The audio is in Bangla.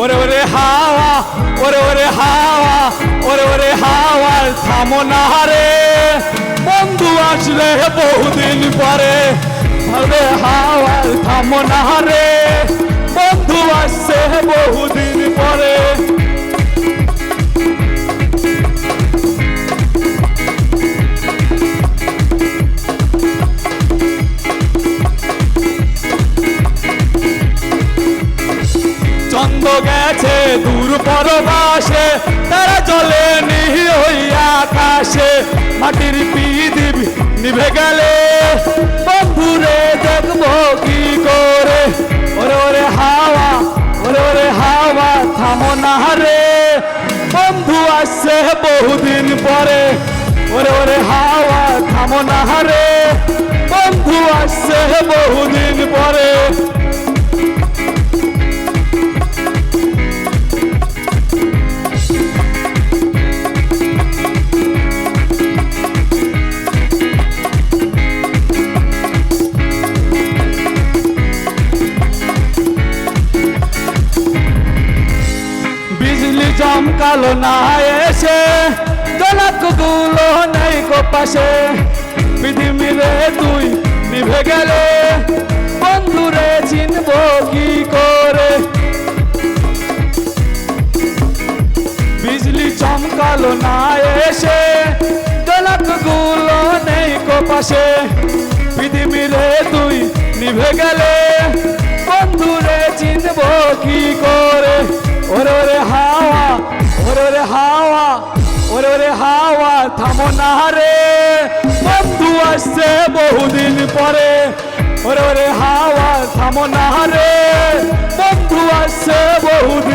ওরে ওরে হাওয়া, ওরে ওরে হাওয়া, ওরে ওরে হাওয়া থামো না রে, বন্ধু আসলে বহুদিন পরে। ওরে হাওয়া থামো না রে, বন্ধু আসছে বহুদিন পরে। চন্দ্র গেছে দূর পরবাসে, তারা জ্বলে নি ওই আকাশে। মাটির পৃথিবী নিভে গেলে বন্ধুরে দেখবো কি করে। ওরে ওরে হাওয়া, ওরে ওরে হাওয়া থামো না রে, বন্ধু আসছে বহুদিন পরে। ওরে ওরে হাওয়া থামো না রে, বন্ধু আসছে বহুদিন পরে। বিজলি চমকালো না এসে, জনকগুলো নেই গো পাশে। পৃথিবীরে তুই নিভে গেলে বন্ধুরে চিনবো কি করে। বিজলি চমকালো না এসে, জনকগুলো নেই গো পাশে। পৃথিবীরে তুই নিভে গেলে বন্ধুরে চিনবো কি করে। ওরে ওরে হাওয়া, ওরে ওরে হাওয়া, ওরে ওরে হাওয়া থামো না রে, বন্ধু আসছে বহুদিন পরে। ওরে ওরে হাওয়া থামো না রে, বন্ধু আসছে বহুদিন